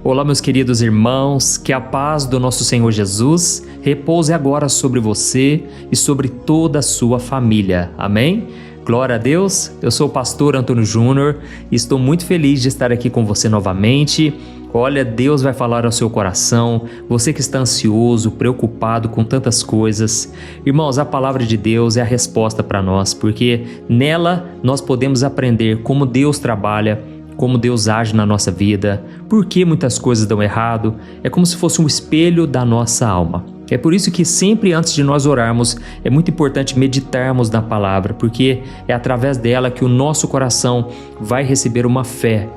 Olá, meus queridos irmãos, que a paz do nosso Senhor Jesus repouse agora sobre você e sobre toda a sua família. Amém? Glória a Deus, eu sou o pastor Antônio Júnior e estou muito feliz de estar aqui com você novamente. Olha, Deus vai falar ao seu coração, você que está ansioso, preocupado com tantas coisas. Irmãos, a palavra de Deus é a resposta para nós, porque nela nós podemos aprender como Deus trabalha, como Deus age na nossa vida, por que muitas coisas dão errado. É como se fosse um espelho da nossa alma. É por isso que sempre antes de nós orarmos, é muito importante meditarmos na palavra, porque é através dela que o nosso coração vai receber uma fé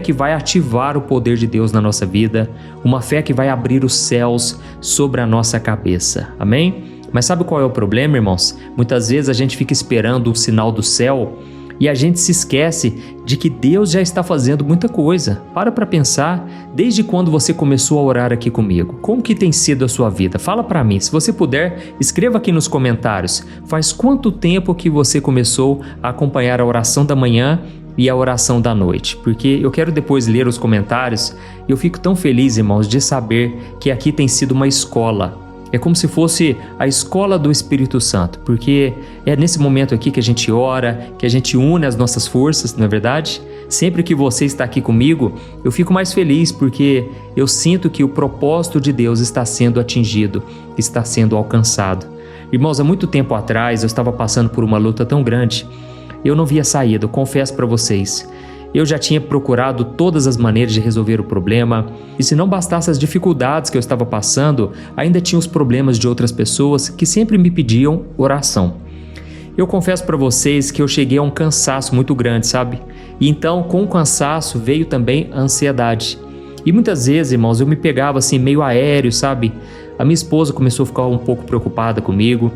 que vai ativar o poder de Deus na nossa vida, uma fé que vai abrir os céus sobre a nossa cabeça. Amém? Mas sabe qual é o problema, irmãos? Muitas vezes a gente fica esperando um sinal do céu e a gente se esquece de que Deus já está fazendo muita coisa. Para pensar, desde quando você começou a orar aqui comigo? Como que tem sido a sua vida? Fala para mim, se você puder, escreva aqui nos comentários. Faz quanto tempo que você começou a acompanhar a oração da manhã e a oração da noite? Porque eu quero depois ler os comentários e eu fico tão feliz, irmãos, de saber que aqui tem sido uma escola. É como se fosse a escola do Espírito Santo, porque é nesse momento aqui que a gente ora, que a gente une as nossas forças, não é verdade? Sempre que você está aqui comigo, eu fico mais feliz porque eu sinto que o propósito de Deus está sendo atingido, está sendo alcançado. Irmãos, há muito tempo atrás eu estava passando por uma luta tão grande, eu não via saída, eu confesso para vocês. Eu já tinha procurado todas as maneiras de resolver o problema, e se não bastasse as dificuldades que eu estava passando, ainda tinha os problemas de outras pessoas que sempre me pediam oração. Eu confesso para vocês que eu cheguei a um cansaço muito grande, sabe? E então, com o cansaço, veio também a ansiedade. E muitas vezes, irmãos, eu me pegava assim meio aéreo, sabe? A minha esposa começou a ficar um pouco preocupada comigo.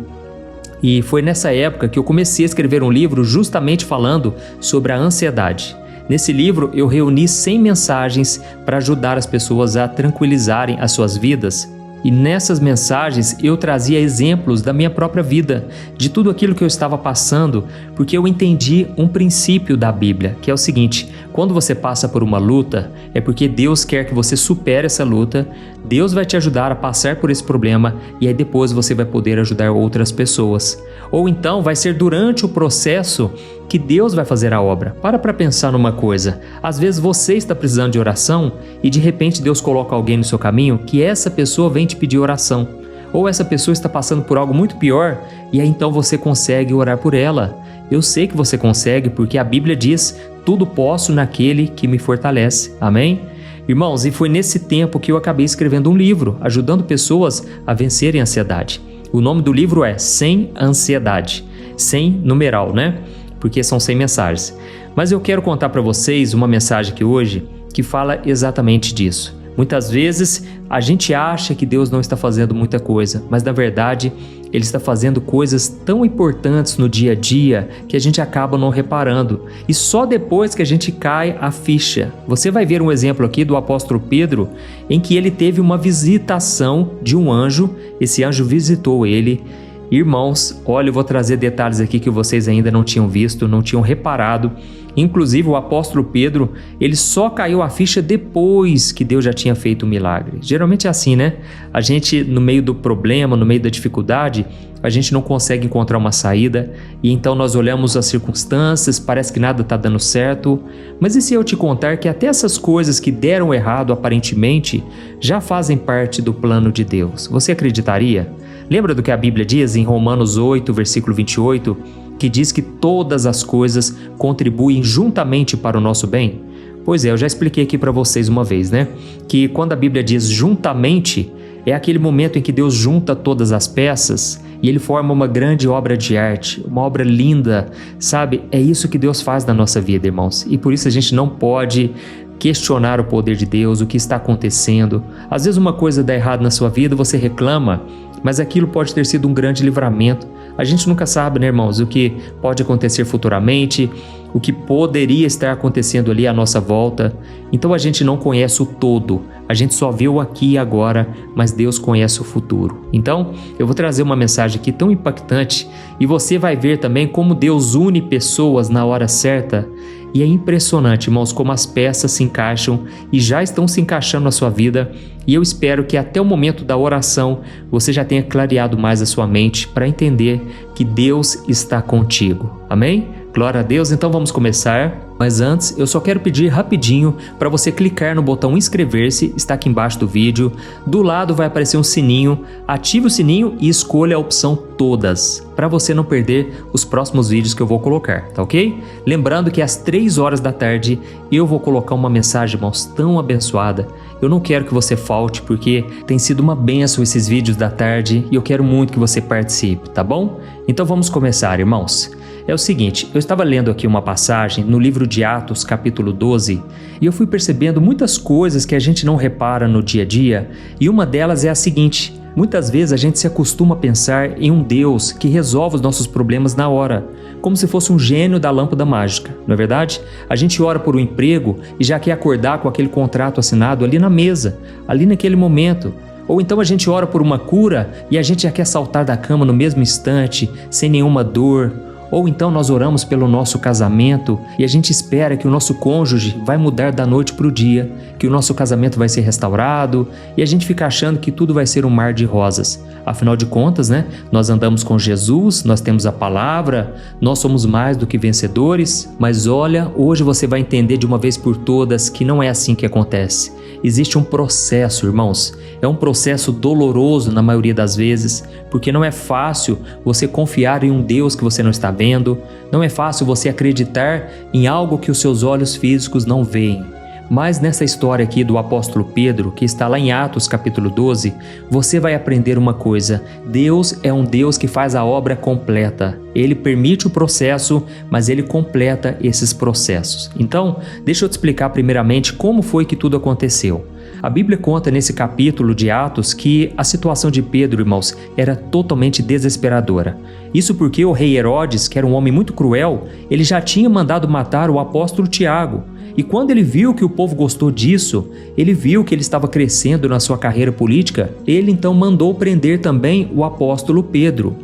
E foi nessa época que eu comecei a escrever um livro justamente falando sobre a ansiedade. Nesse livro, eu reuni 100 mensagens para ajudar as pessoas a tranquilizarem as suas vidas. E nessas mensagens eu trazia exemplos da minha própria vida, de tudo aquilo que eu estava passando, porque eu entendi um princípio da Bíblia, que é o seguinte: quando você passa por uma luta, é porque Deus quer que você supere essa luta, Deus vai te ajudar a passar por esse problema e aí depois você vai poder ajudar outras pessoas. Ou então vai ser durante o processo que Deus vai fazer a obra. Para pensar numa coisa, às vezes você está precisando de oração e de repente Deus coloca alguém no seu caminho que essa pessoa vem te pedir oração. Ou essa pessoa está passando por algo muito pior e aí então você consegue orar por ela. Eu sei que você consegue porque a Bíblia diz: tudo posso naquele que me fortalece. Amém? Irmãos, e foi nesse tempo que eu acabei escrevendo um livro, ajudando pessoas a vencerem a ansiedade. O nome do livro é Sem Ansiedade. Sem numeral, né? Porque são 100 mensagens. Mas eu quero contar para vocês uma mensagem aqui hoje que fala exatamente disso. Muitas vezes a gente acha que Deus não está fazendo muita coisa, mas na verdade Ele está fazendo coisas tão importantes no dia a dia que a gente acaba não reparando. E só depois que a gente cai a ficha. Você vai ver um exemplo aqui do apóstolo Pedro, em que ele teve uma visitação de um anjo. Esse anjo visitou ele. Irmãos, olha, eu vou trazer detalhes aqui que vocês ainda não tinham visto, não tinham reparado. Inclusive o apóstolo Pedro, ele só caiu a ficha depois que Deus já tinha feito o milagre. Geralmente é assim, né? A gente, no meio do problema, no meio da dificuldade, a gente não consegue encontrar uma saída e então nós olhamos as circunstâncias, parece que nada está dando certo. Mas e se eu te contar que até essas coisas que deram errado aparentemente já fazem parte do plano de Deus? Você acreditaria? Lembra do que a Bíblia diz em Romanos 8, versículo 28, que diz que todas as coisas contribuem juntamente para o nosso bem? Pois é, eu já expliquei aqui para vocês uma vez, né? Que quando a Bíblia diz juntamente, é aquele momento em que Deus junta todas as peças e Ele forma uma grande obra de arte, uma obra linda, sabe? É isso que Deus faz na nossa vida, irmãos. E por isso a gente não pode questionar o poder de Deus, o que está acontecendo. Às vezes uma coisa dá errado na sua vida, você reclama, mas aquilo pode ter sido um grande livramento. A gente nunca sabe, né, irmãos, o que pode acontecer futuramente, o que poderia estar acontecendo ali à nossa volta. Então a gente não conhece o todo, a gente só vê o aqui e agora, mas Deus conhece o futuro. Então eu vou trazer uma mensagem aqui tão impactante e você vai ver também como Deus une pessoas na hora certa. E é impressionante, irmãos, como as peças se encaixam e já estão se encaixando na sua vida. E eu espero que até o momento da oração você já tenha clareado mais a sua mente para entender que Deus está contigo. Amém? Glória a Deus, então vamos começar. Mas antes, eu só quero pedir rapidinho para você clicar no botão inscrever-se, está aqui embaixo do vídeo. Do lado vai aparecer um sininho, ative o sininho e escolha a opção todas, para você não perder os próximos vídeos que eu vou colocar, tá ok? Lembrando que às 3 horas da tarde eu vou colocar uma mensagem, irmãos, tão abençoada. Eu não quero que você falte, porque tem sido uma bênção esses vídeos da tarde e eu quero muito que você participe, tá bom? Então vamos começar, irmãos. É o seguinte, eu estava lendo aqui uma passagem no livro de Atos, capítulo 12, e eu fui percebendo muitas coisas que a gente não repara no dia a dia, e uma delas é a seguinte: muitas vezes a gente se acostuma a pensar em um Deus que resolve os nossos problemas na hora, como se fosse um gênio da lâmpada mágica, não é verdade? A gente ora por um emprego e já quer acordar com aquele contrato assinado ali na mesa, ali naquele momento. Ou então a gente ora por uma cura e a gente já quer saltar da cama no mesmo instante, sem nenhuma dor. Ou então nós oramos pelo nosso casamento e a gente espera que o nosso cônjuge vai mudar da noite para o dia, que o nosso casamento vai ser restaurado e a gente fica achando que tudo vai ser um mar de rosas. Afinal de contas, né? Nós andamos com Jesus, nós temos a palavra, nós somos mais do que vencedores, mas olha, hoje você vai entender de uma vez por todas que não é assim que acontece. Existe um processo, irmãos. É um processo doloroso na maioria das vezes, porque não é fácil você confiar em um Deus que você não está vendo, não é fácil você acreditar em algo que os seus olhos físicos não veem. Mas nessa história aqui do apóstolo Pedro, que está lá em Atos capítulo 12, você vai aprender uma coisa: Deus é um Deus que faz a obra completa. Ele permite o processo, mas Ele completa esses processos. Então, deixa eu te explicar primeiramente como foi que tudo aconteceu. A Bíblia conta nesse capítulo de Atos que a situação de Pedro, irmãos, era totalmente desesperadora. Isso porque o rei Herodes, que era um homem muito cruel, ele já tinha mandado matar o apóstolo Tiago. E quando ele viu que o povo gostou disso, ele viu que ele estava crescendo na sua carreira política, ele então mandou prender também o apóstolo Pedro.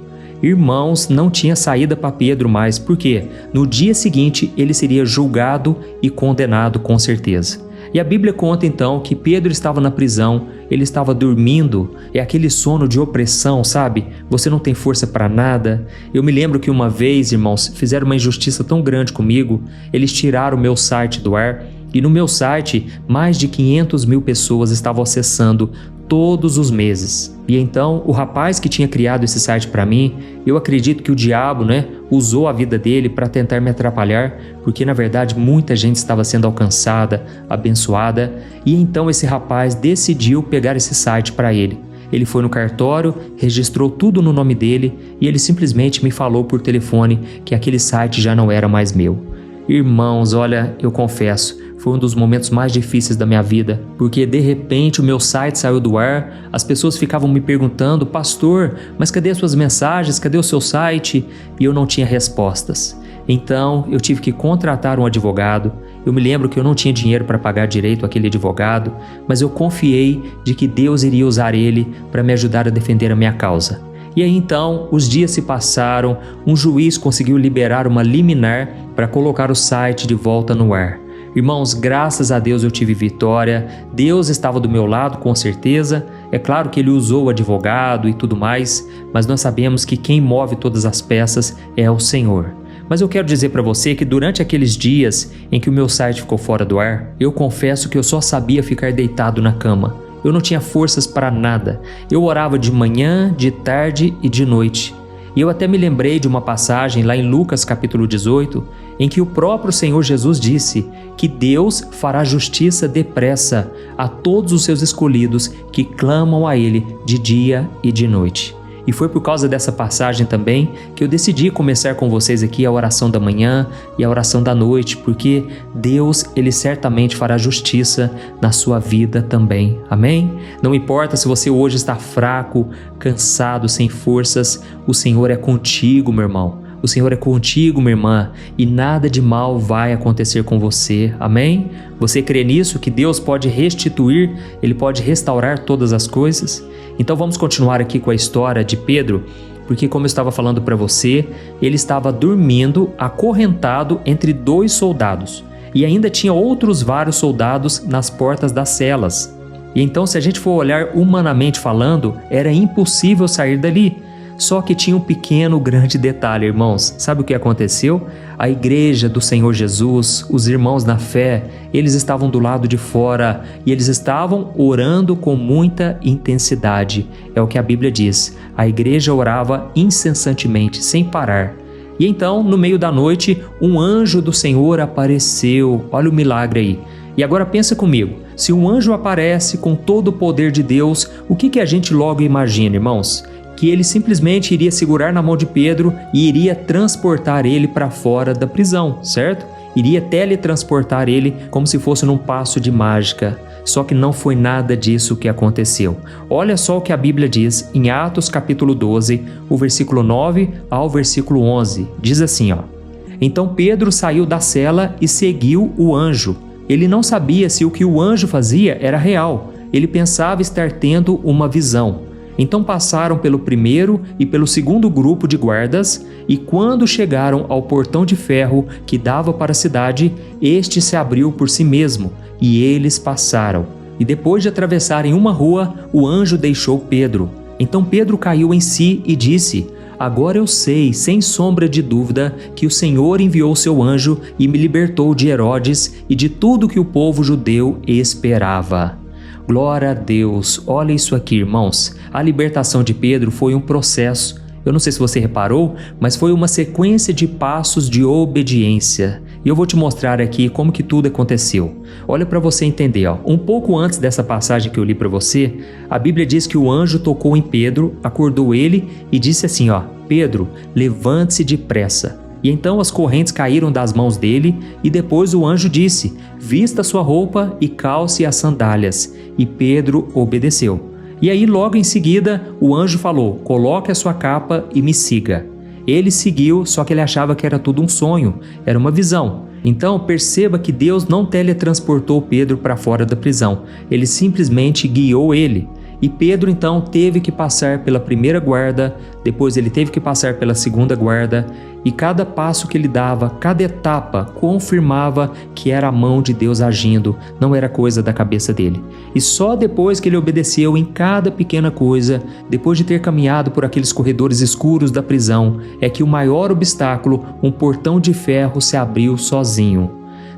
Irmãos, não tinha saída para Pedro mais, porque no dia seguinte ele seria julgado e condenado com certeza. E a Bíblia conta então que Pedro estava na prisão, ele estava dormindo, é aquele sono de opressão, sabe? Você não tem força para nada. Eu me lembro que uma vez, irmãos, fizeram uma injustiça tão grande comigo, eles tiraram o meu site do ar, e no meu site mais de 500 mil pessoas estavam acessando todos os meses. E então o rapaz que tinha criado esse site para mim, eu acredito que o diabo, usou a vida dele para tentar me atrapalhar, porque na verdade muita gente estava sendo alcançada, abençoada, e então esse rapaz decidiu pegar esse site para ele. Ele foi no cartório, registrou tudo no nome dele e ele simplesmente me falou por telefone que aquele site já não era mais meu. Irmãos, olha, eu confesso, foi um dos momentos mais difíceis da minha vida, porque de repente o meu site saiu do ar, as pessoas ficavam me perguntando: pastor, mas cadê as suas mensagens, cadê o seu site? E eu não tinha respostas. Então eu tive que contratar um advogado. Eu me lembro que eu não tinha dinheiro para pagar direito àquele advogado, mas eu confiei de que Deus iria usar ele para me ajudar a defender a minha causa. E aí então os dias se passaram, um juiz conseguiu liberar uma liminar para colocar o site de volta no ar. Irmãos, graças a Deus eu tive vitória, Deus estava do meu lado com certeza. É claro que Ele usou o advogado e tudo mais, mas nós sabemos que quem move todas as peças é o Senhor. Mas eu quero dizer para você que durante aqueles dias em que o meu site ficou fora do ar, eu confesso que eu só sabia ficar deitado na cama. Eu não tinha forças para nada. Eu orava de manhã, de tarde e de noite. E eu até me lembrei de uma passagem lá em Lucas capítulo 18, em que o próprio Senhor Jesus disse que Deus fará justiça depressa a todos os seus escolhidos que clamam a Ele de dia e de noite. E foi por causa dessa passagem também que eu decidi começar com vocês aqui a oração da manhã e a oração da noite, porque Deus, Ele certamente fará justiça na sua vida também. Amém? Não importa se você hoje está fraco, cansado, sem forças, o Senhor é contigo, meu irmão. O Senhor é contigo, minha irmã, e nada de mal vai acontecer com você. Amém? Você crê nisso, que Deus pode restituir, Ele pode restaurar todas as coisas? Então vamos continuar aqui com a história de Pedro. porque como eu estava falando para você, ele estava dormindo acorrentado entre 2 soldados. E ainda tinha outros vários soldados nas portas das celas. E então, se a gente for olhar humanamente falando, era impossível sair dali. Só que tinha um pequeno, grande detalhe, irmãos. Sabe o que aconteceu? A igreja do Senhor Jesus, os irmãos na fé, eles estavam do lado de fora e eles estavam orando com muita intensidade. É o que a Bíblia diz. A igreja orava incessantemente, sem parar. E então, no meio da noite, um anjo do Senhor apareceu. Olha o milagre aí. E agora pensa comigo, se um anjo aparece com todo o poder de Deus, o que a gente logo imagina, irmãos? Que ele simplesmente iria segurar na mão de Pedro e iria transportar ele para fora da prisão, certo? Iria teletransportar ele como se fosse num passo de mágica. Só que não foi nada disso que aconteceu. Olha só o que a Bíblia diz em Atos capítulo 12, o versículo 9 ao versículo 11. Diz assim, ó: Então Pedro saiu da cela e seguiu o anjo. Ele não sabia se o que o anjo fazia era real. Ele pensava estar tendo uma visão. Então passaram pelo primeiro e pelo segundo grupo de guardas, e quando chegaram ao portão de ferro que dava para a cidade, este se abriu por si mesmo, e eles passaram. E depois de atravessarem uma rua, o anjo deixou Pedro. Então Pedro caiu em si e disse: Agora eu sei, sem sombra de dúvida, que o Senhor enviou seu anjo e me libertou de Herodes e de tudo que o povo judeu esperava. Glória a Deus! Olha isso aqui, irmãos. A libertação de Pedro foi um processo. Eu não sei se você reparou, mas foi uma sequência de passos de obediência. E eu vou te mostrar aqui como que tudo aconteceu. Olha para você entender, ó. Um pouco antes dessa passagem que eu li para você, a Bíblia diz que o anjo tocou em Pedro, acordou ele e disse assim, ó: Pedro, levante-se depressa. E então as correntes caíram das mãos dele, e depois o anjo disse: Vista sua roupa e calce as sandálias. E Pedro obedeceu. E aí logo em seguida o anjo falou: Coloque a sua capa e me siga. Ele seguiu, só que ele achava que era tudo um sonho, era uma visão. Então perceba que Deus não teletransportou Pedro para fora da prisão, ele simplesmente guiou ele. E Pedro então teve que passar pela primeira guarda, depois ele teve que passar pela segunda guarda, e cada passo que ele dava, cada etapa, confirmava que era a mão de Deus agindo, não era coisa da cabeça dele. E só depois que ele obedeceu em cada pequena coisa, depois de ter caminhado por aqueles corredores escuros da prisão, é que o maior obstáculo, um portão de ferro, se abriu sozinho.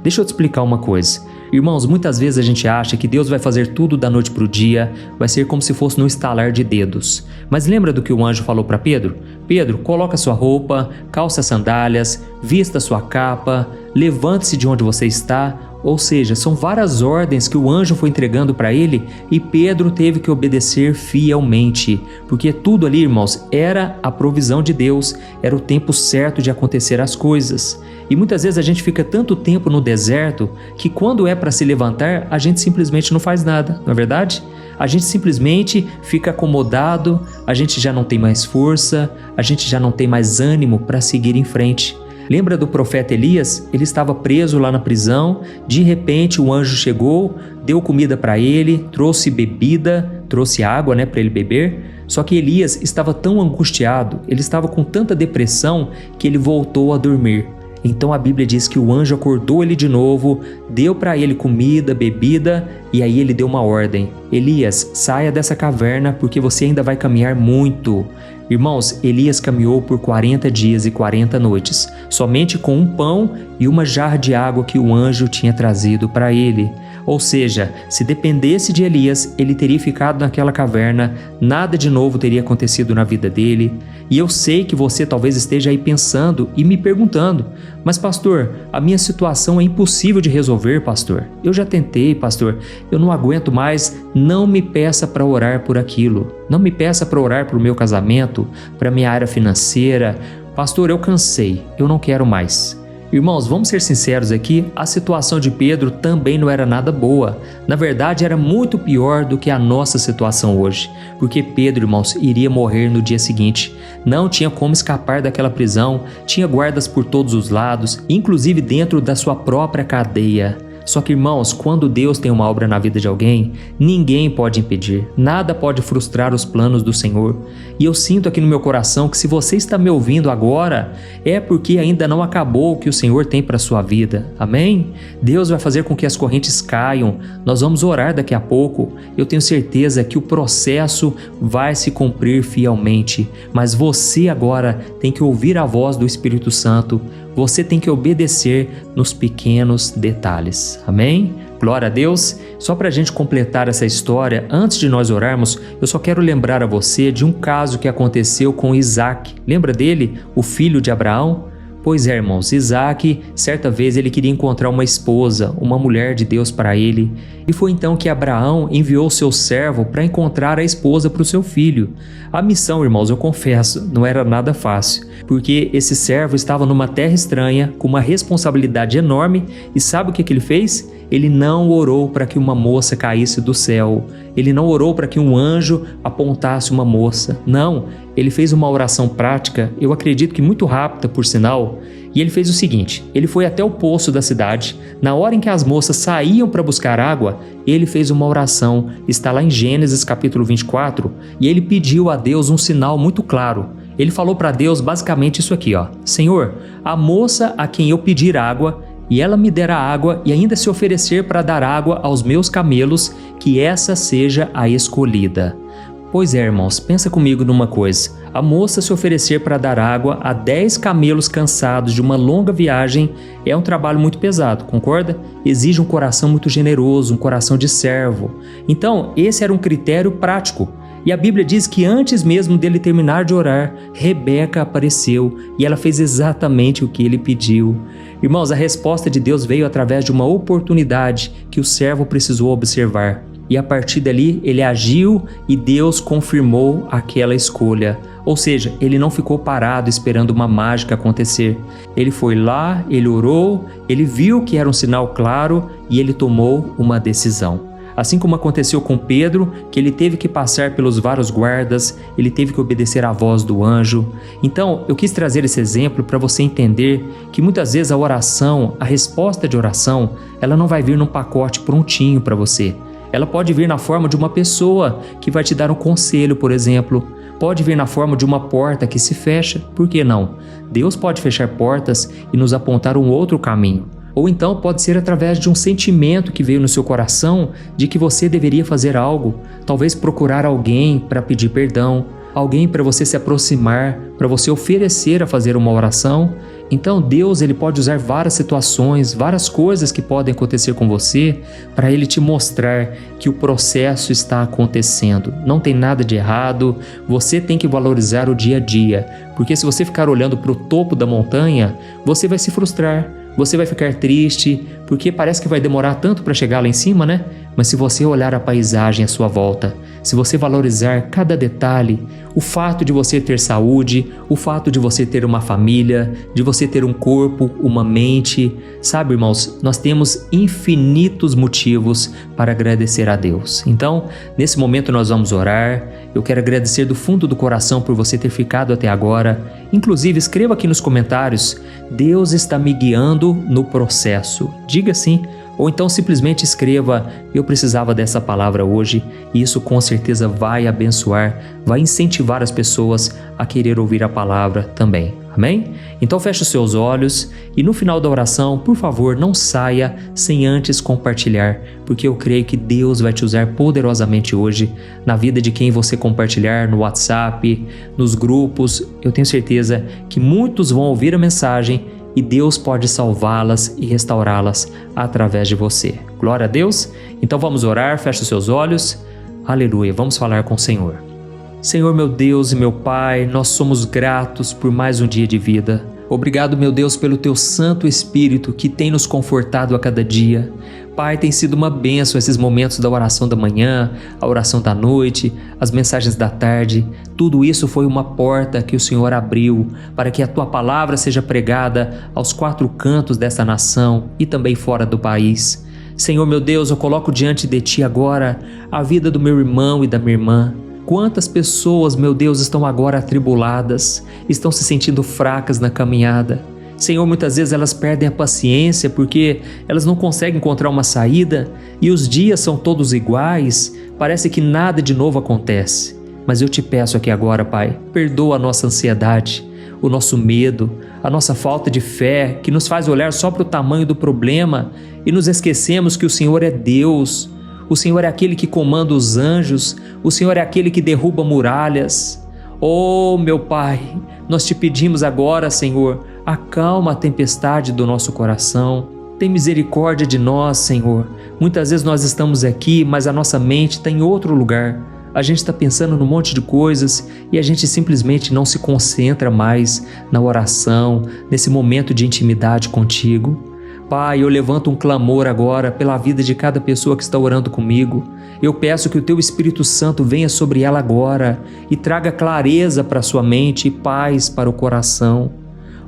Deixa eu te explicar uma coisa. Irmãos, muitas vezes a gente acha que Deus vai fazer tudo da noite para o dia, vai ser como se fosse no estalar de dedos. Mas lembra do que o anjo falou para Pedro? Pedro, coloca sua roupa, calça as sandálias, vista sua capa, levante-se de onde você está. Ou seja, são várias ordens que o anjo foi entregando para ele e Pedro teve que obedecer fielmente, porque tudo ali, irmãos, era a provisão de Deus, era o tempo certo de acontecer as coisas. E muitas vezes a gente fica tanto tempo no deserto que quando é para se levantar, a gente simplesmente não faz nada, não é verdade? A gente simplesmente fica acomodado, a gente já não tem mais força, a gente já não tem mais ânimo para seguir em frente. Lembra do profeta Elias? Ele estava preso lá na prisão, de repente o anjo chegou, deu comida para ele, trouxe bebida, trouxe água, para ele beber. Só que Elias estava tão angustiado, ele estava com tanta depressão que ele voltou a dormir. Então a Bíblia diz que o anjo acordou ele de novo, deu para ele comida, bebida, e aí ele deu uma ordem: Elias, saia dessa caverna porque você ainda vai caminhar muito. Irmãos, Elias caminhou por 40 dias e 40 noites, somente com um pão e uma jarra de água que o anjo tinha trazido para ele. Ou seja, se dependesse de Elias, ele teria ficado naquela caverna, nada de novo teria acontecido na vida dele. E eu sei que você talvez esteja aí pensando e me perguntando: mas pastor, a minha situação é impossível de resolver, pastor. Eu já tentei, pastor, eu não aguento mais. Não me peça para orar por aquilo. Não me peça para orar para o meu casamento, para a minha área financeira. Pastor, eu cansei, eu não quero mais. Irmãos, vamos ser sinceros aqui, a situação de Pedro também não era nada boa. Na verdade, era muito pior do que a nossa situação hoje. Porque Pedro, irmãos, iria morrer no dia seguinte. Não tinha como escapar daquela prisão, tinha guardas por todos os lados, inclusive dentro da sua própria cadeia. Só que, irmãos, quando Deus tem uma obra na vida de alguém, ninguém pode impedir, nada pode frustrar os planos do Senhor. E eu sinto aqui no meu coração que se você está me ouvindo agora, é porque ainda não acabou o que o Senhor tem para a sua vida. Amém? Deus vai fazer com que as correntes caiam. Nós vamos orar daqui a pouco. Eu tenho certeza que o processo vai se cumprir fielmente. Mas você agora tem que ouvir a voz do Espírito Santo. Você tem que obedecer nos pequenos detalhes. Amém? Glória a Deus. Só para a gente completar essa história, antes de nós orarmos, eu só quero lembrar a você de um caso que aconteceu com Isaac. Lembra dele, o filho de Abraão? Pois é, irmãos, Isaac, certa vez ele queria encontrar uma esposa, uma mulher de Deus para ele. E foi então que Abraão enviou seu servo para encontrar a esposa para o seu filho. A missão, irmãos, eu confesso, não era nada fácil, porque esse servo estava numa terra estranha, com uma responsabilidade enorme, e sabe o que ele fez? Ele não orou para que uma moça caísse do céu. Ele não orou para que um anjo apontasse uma moça. Não, ele fez uma oração prática, eu acredito que muito rápida, por sinal. E ele fez o seguinte, ele foi até o poço da cidade. Na hora em que as moças saíam para buscar água, ele fez uma oração. Está lá em Gênesis capítulo 24. E ele pediu a Deus um sinal muito claro. Ele falou para Deus basicamente isso aqui, ó. Senhor, a moça a quem eu pedir água, e ela me der a água e ainda se oferecer para dar água aos meus camelos, que essa seja a escolhida. Pois é, irmãos, pensa comigo numa coisa. A moça se oferecer para dar água a 10 camelos cansados de uma longa viagem é um trabalho muito pesado, concorda? Exige um coração muito generoso, um coração de servo. Então, esse era um critério prático. E a Bíblia diz que antes mesmo dele terminar de orar, Rebeca apareceu e ela fez exatamente o que ele pediu. Irmãos, a resposta de Deus veio através de uma oportunidade que o servo precisou observar. E a partir dali ele agiu e Deus confirmou aquela escolha. Ou seja, ele não ficou parado esperando uma mágica acontecer. Ele foi lá, ele orou, ele viu que era um sinal claro e ele tomou uma decisão. Assim como aconteceu com Pedro, que ele teve que passar pelos vários guardas, ele teve que obedecer à voz do anjo. Então, eu quis trazer esse exemplo para você entender que muitas vezes a oração, a resposta de oração, ela não vai vir num pacote prontinho para você. Ela pode vir na forma de uma pessoa que vai te dar um conselho, por exemplo. Pode vir na forma de uma porta que se fecha, por que não? Deus pode fechar portas e nos apontar um outro caminho. Ou então pode ser através de um sentimento que veio no seu coração de que você deveria fazer algo, talvez procurar alguém para pedir perdão, alguém para você se aproximar, para você oferecer a fazer uma oração. Então Deus ele pode usar várias situações, várias coisas que podem acontecer com você para Ele te mostrar que o processo está acontecendo. Não tem nada de errado, você tem que valorizar o dia a dia, porque se você ficar olhando para o topo da montanha, você vai se frustrar. Você vai ficar triste, porque parece que vai demorar tanto para chegar lá em cima, né? Mas se você olhar a paisagem à sua volta, se você valorizar cada detalhe, o fato de você ter saúde, o fato de você ter uma família, de você ter um corpo, uma mente, sabe, irmãos, nós temos infinitos motivos para agradecer a Deus. Então, nesse momento nós vamos orar. Eu quero agradecer do fundo do coração por você ter ficado até agora. Inclusive, escreva aqui nos comentários: Deus está me guiando no processo. Diga sim. Ou então simplesmente escreva: eu precisava dessa palavra hoje, e isso com certeza vai abençoar, vai incentivar as pessoas a querer ouvir a palavra também. Amém? Então feche os seus olhos e no final da oração, por favor, não saia sem antes compartilhar, porque eu creio que Deus vai te usar poderosamente hoje na vida de quem você compartilhar no WhatsApp, nos grupos. Eu tenho certeza que muitos vão ouvir a mensagem e Deus pode salvá-las e restaurá-las através de você. Glória a Deus! Então vamos orar, feche os seus olhos. Aleluia, vamos falar com o Senhor. Senhor, meu Deus e meu Pai, nós somos gratos por mais um dia de vida. Obrigado, meu Deus, pelo Teu Santo Espírito que tem nos confortado a cada dia. Pai, tem sido uma bênção esses momentos da oração da manhã, a oração da noite, as mensagens da tarde. Tudo isso foi uma porta que o Senhor abriu para que a Tua palavra seja pregada aos 4 cantos dessa nação e também fora do país. Senhor, meu Deus, eu coloco diante de Ti agora a vida do meu irmão e da minha irmã. Quantas pessoas, meu Deus, estão agora atribuladas, estão se sentindo fracas na caminhada. Senhor, muitas vezes elas perdem a paciência porque elas não conseguem encontrar uma saída e os dias são todos iguais, parece que nada de novo acontece. Mas eu te peço aqui agora, Pai, perdoa a nossa ansiedade, o nosso medo, a nossa falta de fé, que nos faz olhar só para o tamanho do problema e nos esquecemos que o Senhor é Deus, o Senhor é aquele que comanda os anjos, o Senhor é aquele que derruba muralhas. Oh, meu Pai, nós te pedimos agora, Senhor, acalma a tempestade do nosso coração. Tem misericórdia de nós, Senhor. Muitas vezes nós estamos aqui, mas a nossa mente está em outro lugar. A gente está pensando num monte de coisas e a gente simplesmente não se concentra mais na oração, nesse momento de intimidade contigo. Pai, eu levanto um clamor agora pela vida de cada pessoa que está orando comigo. Eu peço que o Teu Espírito Santo venha sobre ela agora e traga clareza para a sua mente e paz para o coração.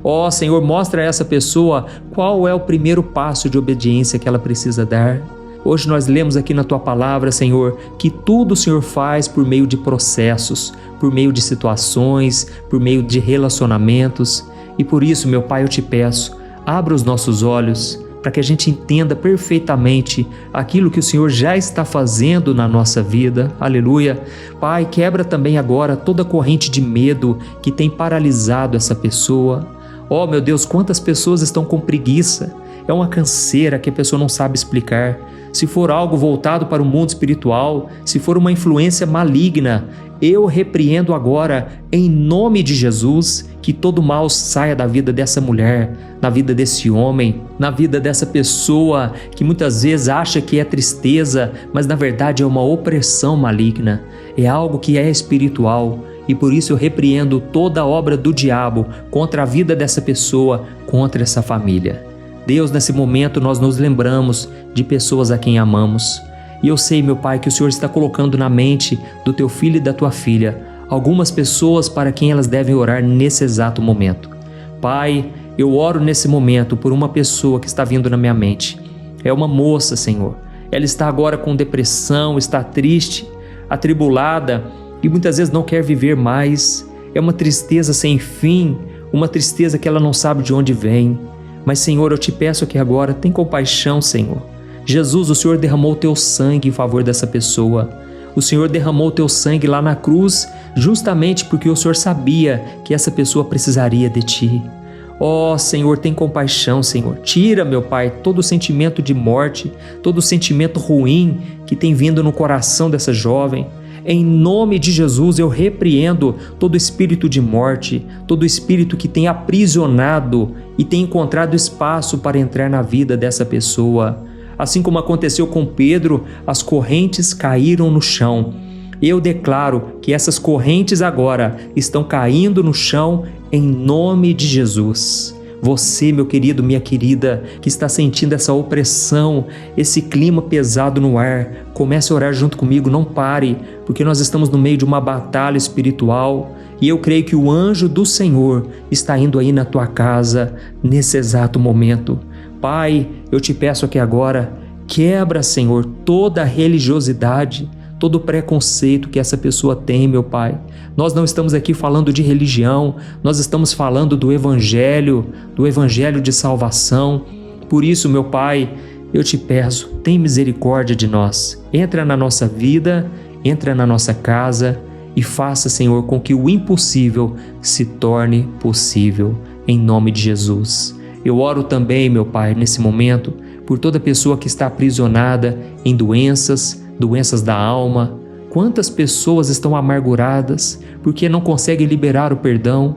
Ó Senhor, mostra a essa pessoa qual é o primeiro passo de obediência que ela precisa dar. Hoje nós lemos aqui na Tua Palavra, Senhor, que tudo o Senhor faz por meio de processos, por meio de situações, por meio de relacionamentos. E por isso, meu Pai, eu te peço, abra os nossos olhos para que a gente entenda perfeitamente aquilo que o Senhor já está fazendo na nossa vida. Aleluia. Pai, quebra também agora toda corrente de medo que tem paralisado essa pessoa. Oh, meu Deus, quantas pessoas estão com preguiça. É uma canseira que a pessoa não sabe explicar. Se for algo voltado para o mundo espiritual, se for uma influência maligna, eu repreendo agora, em nome de Jesus, que todo mal saia da vida dessa mulher, na vida desse homem, na vida dessa pessoa que muitas vezes acha que é tristeza, mas na verdade é uma opressão maligna, é algo que é espiritual. E por isso eu repreendo toda a obra do diabo contra a vida dessa pessoa, contra essa família. Deus, nesse momento nós nos lembramos de pessoas a quem amamos. E eu sei, meu Pai, que o Senhor está colocando na mente do Teu filho e da Tua filha algumas pessoas para quem elas devem orar nesse exato momento. Pai, eu oro nesse momento por uma pessoa que está vindo na minha mente. É uma moça, Senhor. Ela está agora com depressão, está triste, atribulada e muitas vezes não quer viver mais. É uma tristeza sem fim, uma tristeza que ela não sabe de onde vem. Mas, Senhor, eu te peço aqui agora, tem compaixão, Senhor. Jesus, o Senhor derramou o Teu sangue em favor dessa pessoa. O Senhor derramou o Teu sangue lá na cruz, justamente porque o Senhor sabia que essa pessoa precisaria de Ti. Ó, Senhor, tem compaixão, Senhor. Tira, meu Pai, todo o sentimento de morte, todo o sentimento ruim que tem vindo no coração dessa jovem. Em nome de Jesus, eu repreendo todo espírito de morte, todo espírito que tem aprisionado e tem encontrado espaço para entrar na vida dessa pessoa. Assim como aconteceu com Pedro, as correntes caíram no chão. Eu declaro que essas correntes agora estão caindo no chão em nome de Jesus. Você, meu querido, minha querida, que está sentindo essa opressão, esse clima pesado no ar, comece a orar junto comigo, não pare, porque nós estamos no meio de uma batalha espiritual e eu creio que o anjo do Senhor está indo aí na tua casa nesse exato momento. Pai, eu te peço aqui agora, quebra, Senhor, toda a religiosidade, todo o preconceito que essa pessoa tem, meu Pai. Nós não estamos aqui falando de religião, nós estamos falando do Evangelho de salvação. Por isso, meu Pai, eu te peço, tem misericórdia de nós. Entra na nossa vida, entra na nossa casa e faça, Senhor, com que o impossível se torne possível, em nome de Jesus. Eu oro também, meu Pai, nesse momento, por toda pessoa que está aprisionada em doenças da alma. Quantas pessoas estão amarguradas porque não conseguem liberar o perdão?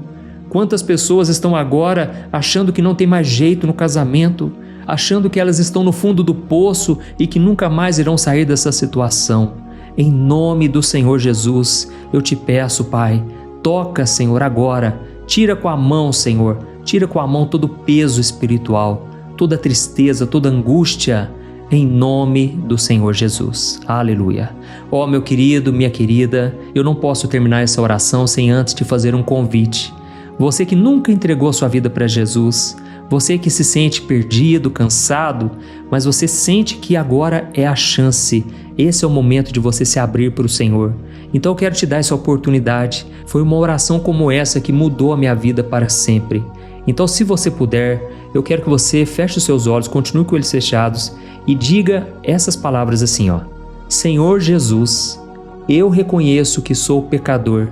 Quantas pessoas estão agora achando que não tem mais jeito no casamento, achando que elas estão no fundo do poço e que nunca mais irão sair dessa situação? Em nome do Senhor Jesus, eu te peço, Pai, toca, Senhor, agora. Tira com a mão, Senhor, tira com a mão todo o peso espiritual, toda tristeza, toda angústia, em nome do Senhor Jesus. Aleluia. Ó, meu querido, minha querida, eu não posso terminar essa oração sem antes te fazer um convite. Você que nunca entregou sua vida para Jesus, você que se sente perdido, cansado, mas você sente que agora é a chance, esse é o momento de você se abrir para o Senhor. Então eu quero te dar essa oportunidade. Foi uma oração como essa que mudou a minha vida para sempre. Então, se você puder, eu quero que você feche os seus olhos, continue com eles fechados e diga essas palavras assim, ó: Senhor Jesus, eu reconheço que sou pecador.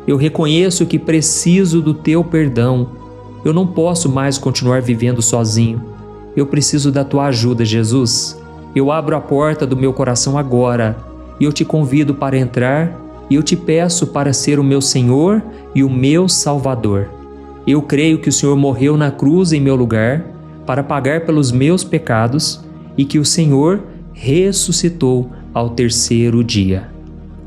Eu reconheço que preciso do teu perdão. Eu não posso mais continuar vivendo sozinho. Eu preciso da tua ajuda, Jesus. Eu abro a porta do meu coração agora e eu te convido para entrar e eu te peço para ser o meu Senhor e o meu Salvador. Eu creio que o Senhor morreu na cruz em meu lugar para pagar pelos meus pecados e que o Senhor ressuscitou ao terceiro dia.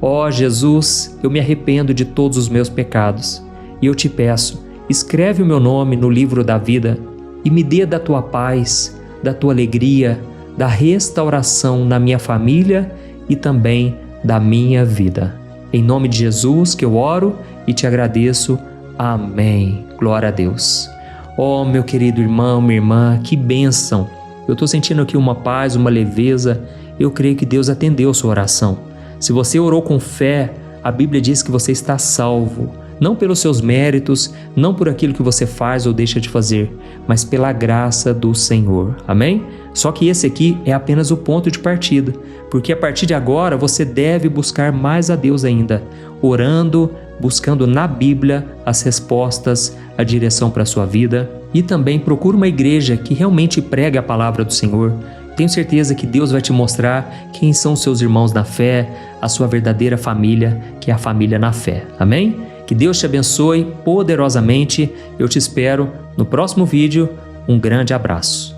Ó Jesus, eu me arrependo de todos os meus pecados e eu te peço, escreve o meu nome no livro da vida e me dê da tua paz, da tua alegria, da restauração na minha família e também da minha vida. Em nome de Jesus que eu oro e te agradeço. Amém. Glória a Deus. Oh, meu querido irmão, minha irmã, que bênção. Eu estou sentindo aqui uma paz, uma leveza. Eu creio que Deus atendeu sua oração. Se você orou com fé, a Bíblia diz que você está salvo. Não pelos seus méritos, não por aquilo que você faz ou deixa de fazer, mas pela graça do Senhor. Amém? Só que esse aqui é apenas o ponto de partida, porque a partir de agora você deve buscar mais a Deus ainda, orando, buscando na Bíblia as respostas, a direção para a sua vida e também procure uma igreja que realmente pregue a palavra do Senhor. Tenho certeza que Deus vai te mostrar quem são os seus irmãos na fé, a sua verdadeira família, que é a família na fé. Amém? Que Deus te abençoe poderosamente. Eu te espero no próximo vídeo. Um grande abraço.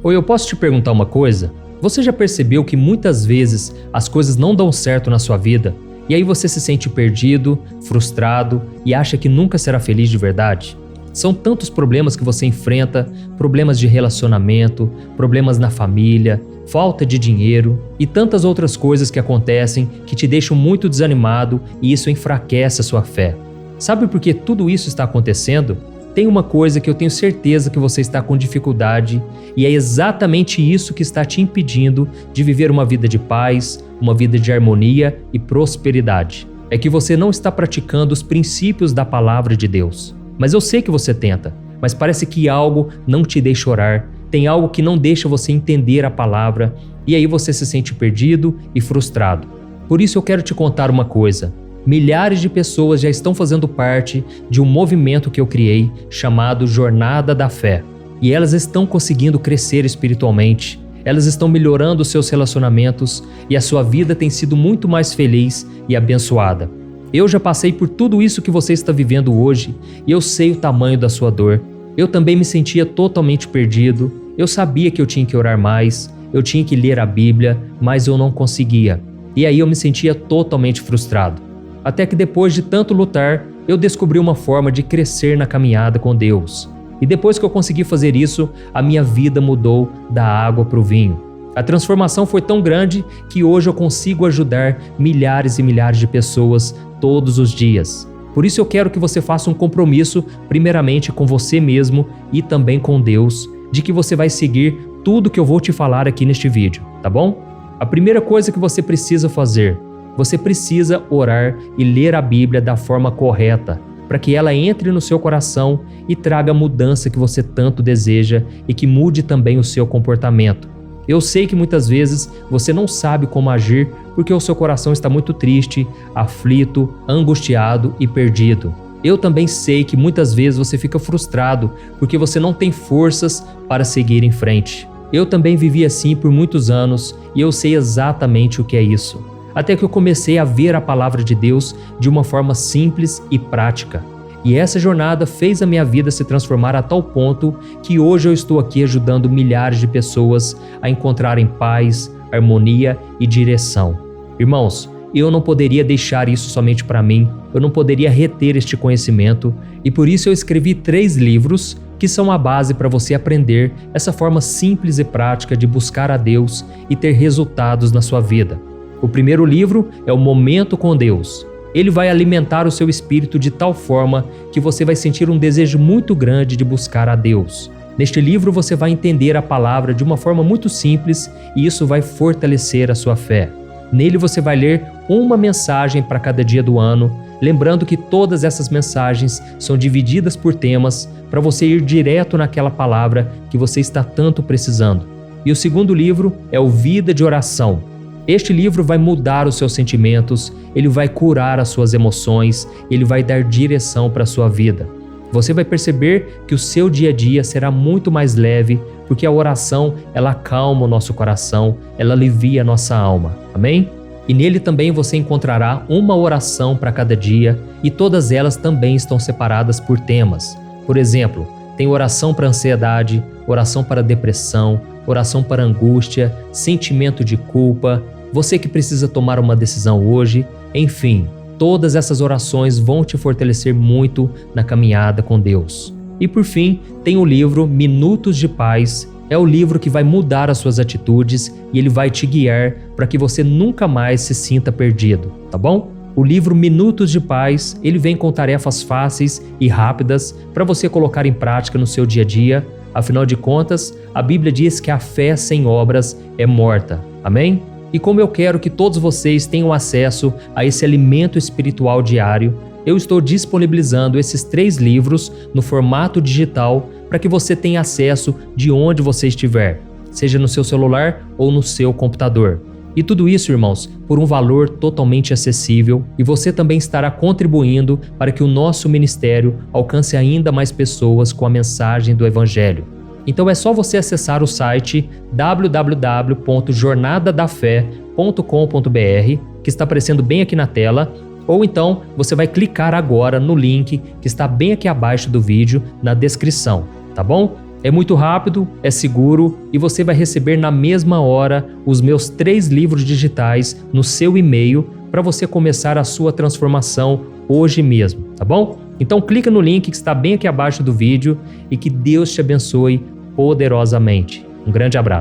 Oi, eu posso te perguntar uma coisa? Você já percebeu que muitas vezes as coisas não dão certo na sua vida e aí você se sente perdido, frustrado e acha que nunca será feliz de verdade? São tantos problemas que você enfrenta, problemas de relacionamento, problemas na família, falta de dinheiro e tantas outras coisas que acontecem que te deixam muito desanimado e isso enfraquece a sua fé. Sabe por que tudo isso está acontecendo? Tem uma coisa que eu tenho certeza que você está com dificuldade e é exatamente isso que está te impedindo de viver uma vida de paz, uma vida de harmonia e prosperidade. É que você não está praticando os princípios da palavra de Deus. Mas eu sei que você tenta, mas parece que algo não te deixa orar, tem algo que não deixa você entender a palavra e aí você se sente perdido e frustrado. Por isso eu quero te contar uma coisa. Milhares de pessoas já estão fazendo parte de um movimento que eu criei chamado Jornada da Fé. E elas estão conseguindo crescer espiritualmente, elas estão melhorando seus relacionamentos e a sua vida tem sido muito mais feliz e abençoada. Eu já passei por tudo isso que você está vivendo hoje e eu sei o tamanho da sua dor. Eu também me sentia totalmente perdido, eu sabia que eu tinha que orar mais, eu tinha que ler a Bíblia, mas eu não conseguia. E aí eu me sentia totalmente frustrado. Até que depois de tanto lutar, eu descobri uma forma de crescer na caminhada com Deus. E depois que eu consegui fazer isso, a minha vida mudou da água para o vinho. A transformação foi tão grande que hoje eu consigo ajudar milhares e milhares de pessoas todos os dias. Por isso eu quero que você faça um compromisso, primeiramente com você mesmo e também com Deus, de que você vai seguir tudo que eu vou te falar aqui neste vídeo, tá bom? A primeira coisa que você precisa fazer, você precisa orar e ler a Bíblia da forma correta, para que ela entre no seu coração e traga a mudança que você tanto deseja e que mude também o seu comportamento. Eu sei que muitas vezes você não sabe como agir porque o seu coração está muito triste, aflito, angustiado e perdido. Eu também sei que muitas vezes você fica frustrado porque você não tem forças para seguir em frente. Eu também vivi assim por muitos anos e eu sei exatamente o que é isso. Até que eu comecei a ver a palavra de Deus de uma forma simples e prática. E essa jornada fez a minha vida se transformar a tal ponto que hoje eu estou aqui ajudando milhares de pessoas a encontrarem paz, harmonia e direção. Irmãos, eu não poderia deixar isso somente para mim, eu não poderia reter este conhecimento e por isso eu escrevi 3 livros que são a base para você aprender essa forma simples e prática de buscar a Deus e ter resultados na sua vida. O primeiro livro é o Momento com Deus. Ele vai alimentar o seu espírito de tal forma que você vai sentir um desejo muito grande de buscar a Deus. Neste livro você vai entender a palavra de uma forma muito simples e isso vai fortalecer a sua fé. Nele você vai ler uma mensagem para cada dia do ano, Lembrando que todas essas mensagens são divididas por temas para você ir direto naquela palavra que você está tanto precisando. E o segundo livro é o Vida de Oração. Este livro vai mudar os seus sentimentos, ele vai curar as suas emoções, ele vai dar direção para a sua vida. Você vai perceber que o seu dia a dia será muito mais leve, porque a oração, ela acalma o nosso coração, ela alivia a nossa alma. Amém? E nele também você encontrará uma oração para cada dia, e todas elas também estão separadas por temas. Por exemplo, tem oração para ansiedade, oração para depressão, oração para angústia, sentimento de culpa, você que precisa tomar uma decisão hoje, enfim, todas essas orações vão te fortalecer muito na caminhada com Deus. E por fim, tem o livro Minutos de Paz. É o livro que vai mudar as suas atitudes e ele vai te guiar para que você nunca mais se sinta perdido, tá bom? O livro Minutos de Paz, ele vem com tarefas fáceis e rápidas para você colocar em prática no seu dia a dia. Afinal de contas, a Bíblia diz que a fé sem obras é morta. Amém? E como eu quero que todos vocês tenham acesso a esse alimento espiritual diário, eu estou disponibilizando esses 3 livros no formato digital para que você tenha acesso de onde você estiver, seja no seu celular ou no seu computador. E tudo isso, irmãos, por um valor totalmente acessível, e você também estará contribuindo para que o nosso ministério alcance ainda mais pessoas com a mensagem do Evangelho. Então é só você acessar o site www.jornadadafé.com.br, que está aparecendo bem aqui na tela, ou então você vai clicar agora no link que está bem aqui abaixo do vídeo, na descrição, tá bom? É muito rápido, é seguro e você vai receber na mesma hora os meus 3 livros digitais no seu e-mail para você começar a sua transformação hoje mesmo, tá bom? Então clica no link que está bem aqui abaixo do vídeo e que Deus te abençoe poderosamente. Um grande abraço.